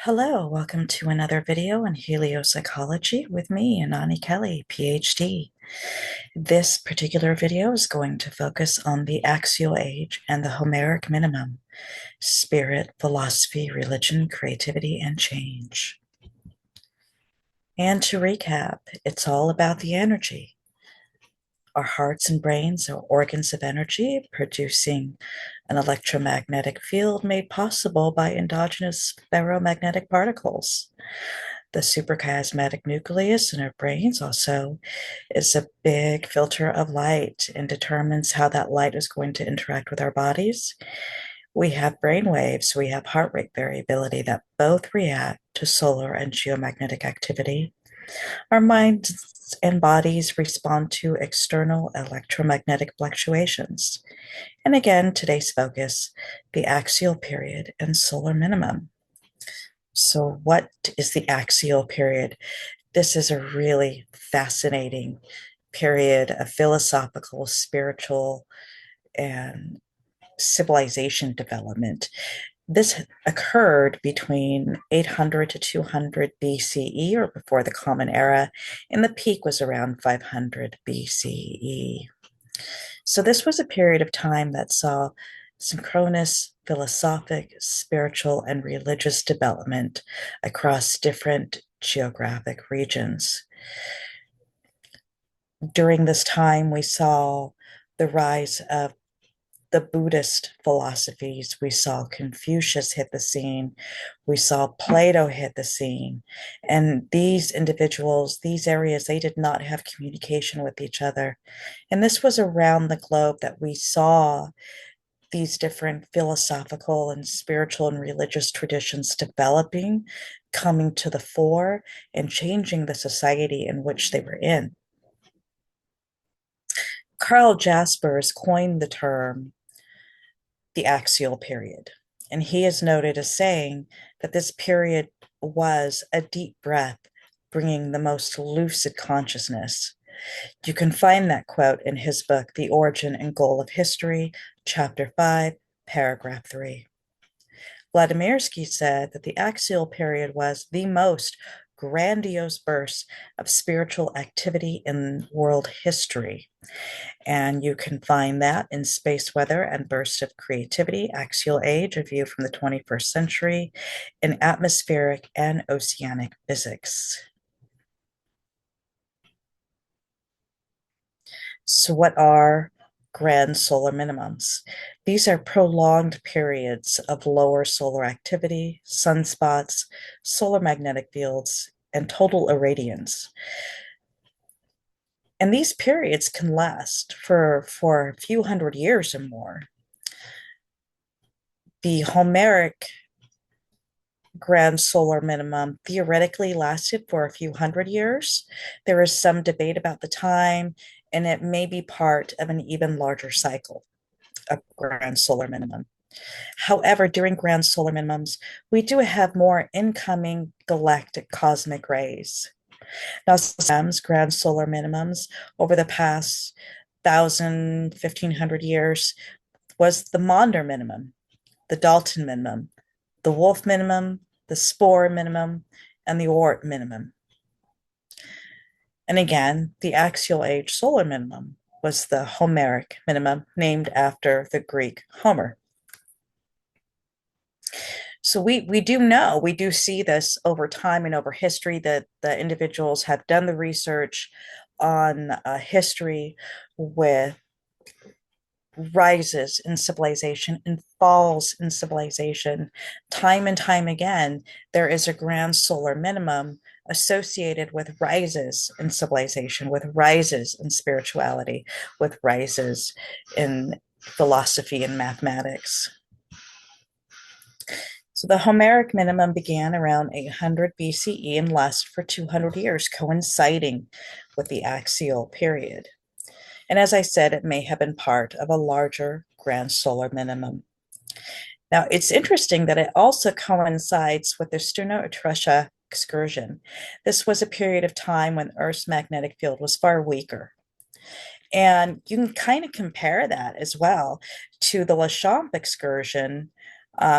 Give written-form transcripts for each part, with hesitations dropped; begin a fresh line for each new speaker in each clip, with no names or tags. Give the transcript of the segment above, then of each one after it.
Hello, welcome to another video on heliopsychology with me, Anani Kelly, PhD. This particular video is going to focus on the axial age and the Homeric minimum, spirit, philosophy, religion, creativity, and change. And to recap, it's all about the energy. Our hearts and brains are organs of energy, producing an electromagnetic field made possible by endogenous ferromagnetic particles. The suprachiasmatic nucleus in our brains also is a big filter of light and determines how that light is going to interact with our bodies. We have brain waves, we have heart rate variability that both react to solar and geomagnetic activity. Our minds and bodies respond to external electromagnetic fluctuations. And again, today's focus, the axial period and solar minimum. So, what is the axial period? This is a really fascinating period of philosophical, spiritual, and civilization development. This occurred between 800 to 200 BCE, or before the Common Era, and the peak was around 500 BCE. So, this was a period of time that saw synchronous philosophic, spiritual, and religious development across different geographic regions. During this time, we saw the rise of the Buddhist philosophies. We saw Confucius hit the scene. We saw Plato hit the scene. And these individuals, these areas, they did not have communication with each other. And this was around the globe that we saw these different philosophical and spiritual and religious traditions developing, coming to the fore, and changing the society in which they were in. Karl Jaspers coined the term the axial period, and he is noted as saying that this period was a deep breath, bringing the most lucid consciousness. You can find that quote in his book, The Origin and Goal of History, Chapter 5, Paragraph 3. Vladimirsky said that the axial period was the most grandiose burst of spiritual activity in world history. And you can find that in Space Weather and Burst of Creativity, Axial Age, a view from the 21st century, in Atmospheric and Oceanic Physics. So, what are grand solar minimums? These are prolonged periods of lower solar activity, sunspots, solar magnetic fields, and total irradiance. And these periods can last for a few hundred years or more. The Homeric grand solar minimum theoretically lasted for a few hundred years. There is some debate about the time, and it may be part of an even larger cycle of grand solar minimum. However, during grand solar minimums, we do have more incoming galactic cosmic rays. Now, GSMs, grand solar minimums, over the past 1,500 years was the Maunder minimum, the Dalton minimum, the Wolf minimum, the Spohr minimum, and the Oort minimum. And again, the axial age solar minimum was the Homeric minimum, named after the Greek Homer. So we do see this over time and over history, that the individuals have done the research on history with rises in civilization and falls in civilization. Time and time again, there is a grand solar minimum associated with rises in civilization, with rises in spirituality, with rises in philosophy and mathematics. So the Homeric minimum began around 800 BCE and lasted for 200 years, coinciding with the axial period. And as I said, it may have been part of a larger grand solar minimum. Now, it's interesting that it also coincides with the Sterno-Etruria excursion. This was a period of time when Earth's magnetic field was far weaker. And you can kind of compare that as well to the Lechamp excursion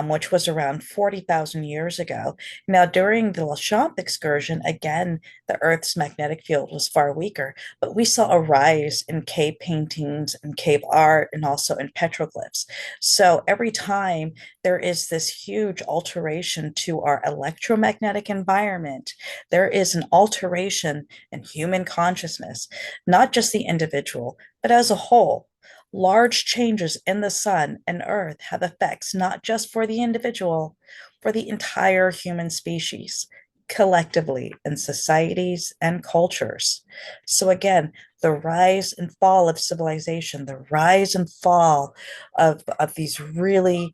which was around 40,000 years ago. Now, during the Lachamp excursion, again, the Earth's magnetic field was far weaker, but we saw a rise in cave paintings and cave art and also in petroglyphs. So every time there is this huge alteration to our electromagnetic environment, there is an alteration in human consciousness, not just the individual, but as a whole. Large changes in the sun and earth have effects not just for the individual, for the entire human species, collectively in societies and cultures. So, again, the rise and fall of civilization, the rise and fall of these really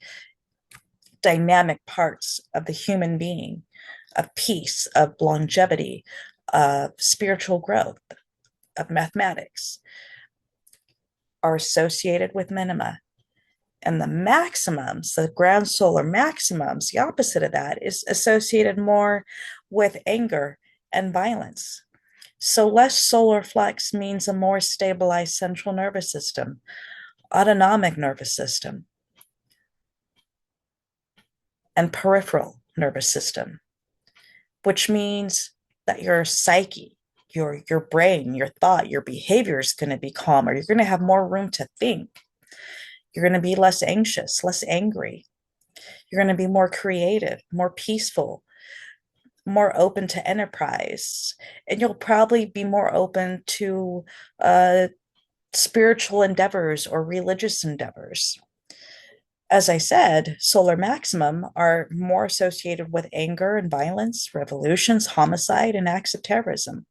dynamic parts of the human being, of peace, of longevity, of spiritual growth, of mathematics, are associated with minima. And the maximums, the ground solar maximums, the opposite of that, is associated more with anger and violence. So less solar flex means a more stabilized central nervous system, autonomic nervous system, and peripheral nervous system, which means that your psyche, your brain, your thought, your behavior is going to be calmer. You're going to have more room to think. You're going to be less anxious, less angry. You're going to be more creative, more peaceful, more open to enterprise. And you'll probably be more open to spiritual endeavors or religious endeavors. As I said, solar maximum are more associated with anger and violence, revolutions, homicide, and acts of terrorism.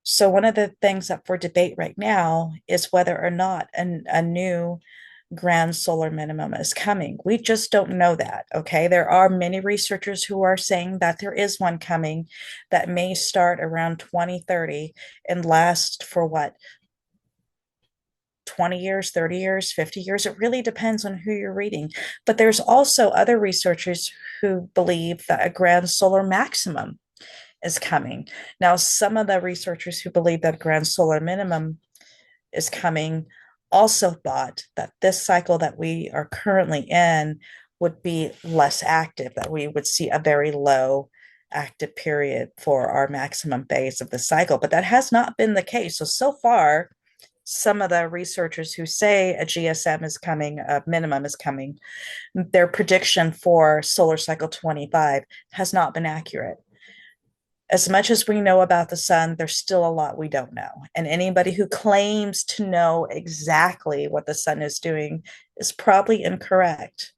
So, one of the things up for debate right now is whether or not a new grand solar minimum is coming. We just don't know that. Okay. There are many researchers who are saying that there is one coming that may start around 2030 and last for what, 20 years, 30 years, 50 years. It really depends on who you're reading. But there's also other researchers who believe that a grand solar maximum is coming. Now, some of the researchers who believe that grand solar minimum is coming also thought that this cycle that we are currently in would be less active, that we would see a very low active period for our maximum phase of the cycle. But that has not been the case. So far, some of the researchers who say a GSM is coming, a minimum is coming, their prediction for solar cycle 25 has not been accurate. As much as we know about the sun, there's still a lot we don't know. And anybody who claims to know exactly what the sun is doing is probably incorrect.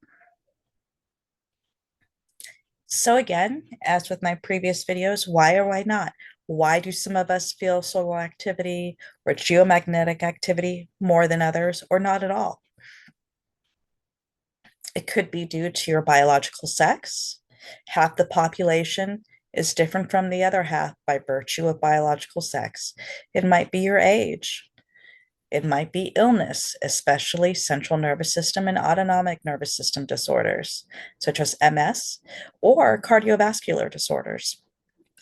So, again, as with my previous videos, why or why not? Why do some of us feel solar activity or geomagnetic activity more than others, or not at all? It could be due to your biological sex. Half the population is different from the other half by virtue of biological sex. It might be your age. It might be illness, especially central nervous system and autonomic nervous system disorders, such as MS or cardiovascular disorders.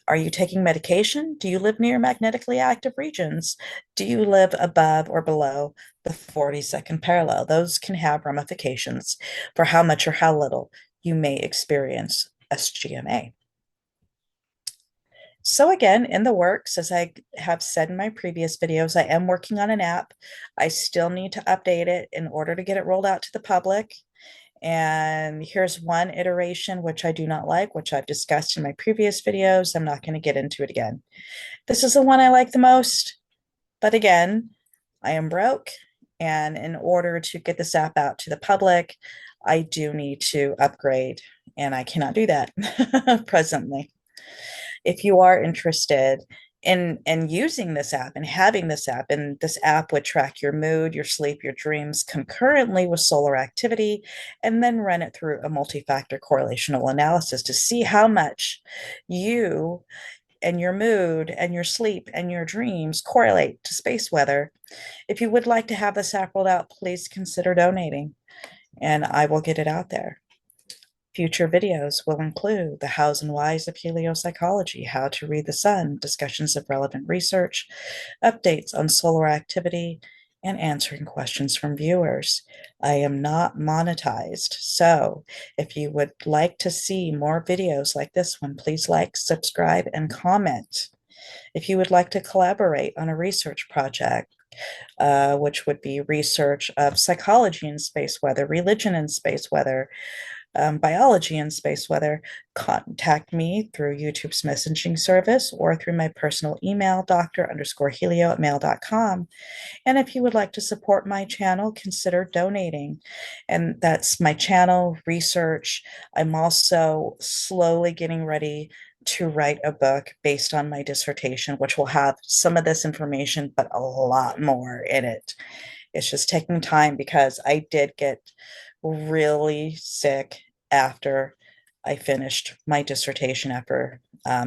Are you taking medication? Do you live near magnetically active regions? Do you live above or below the 42nd parallel? Those can have ramifications for how much or how little you may experience SGMA. So again, in the works, as I have said in my previous videos, I am working on an app. I still need to update it in order to get it rolled out to the public. And here's one iteration which I do not like, which I've discussed in my previous videos. I'm not going to get into it again. This is the one I like the most. But again, I am broke. And in order to get this app out to the public, I do need to upgrade. And I cannot do that presently. If you are interested in using this app and having this app, and this app would track your mood, your sleep, your dreams concurrently with solar activity, and then run it through a multi-factor correlational analysis to see how much you and your mood and your sleep and your dreams correlate to space weather. If you would like to have this app rolled out, please consider donating, and I will get it out there. Future videos will include the hows and whys of heliopsychology, how to read the sun, discussions of relevant research, updates on solar activity, and answering questions from viewers. I am not monetized. So if you would like to see more videos like this one, please like, subscribe, and comment. If you would like to collaborate on a research project, which would be research of psychology in space weather, religion in space weather, biology and space weather, contact me through YouTube's messaging service or through my personal email, dr_helio@mail.com. And if you would like to support my channel, consider donating. And that's my channel, research. I'm also slowly getting ready to write a book based on my dissertation, which will have some of this information, but a lot more in it. It's just taking time because I did get really sick after I finished my dissertation after I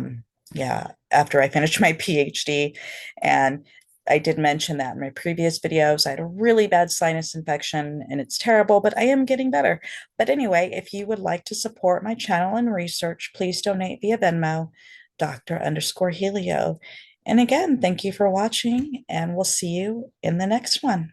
finished my PhD. And I did mention that in my previous videos. I had a really bad sinus infection and it's terrible, but I am getting better. But anyway, if you would like to support my channel and research, please donate via Venmo, Dr_Helio. And again, thank you for watching, and we'll see you in the next one.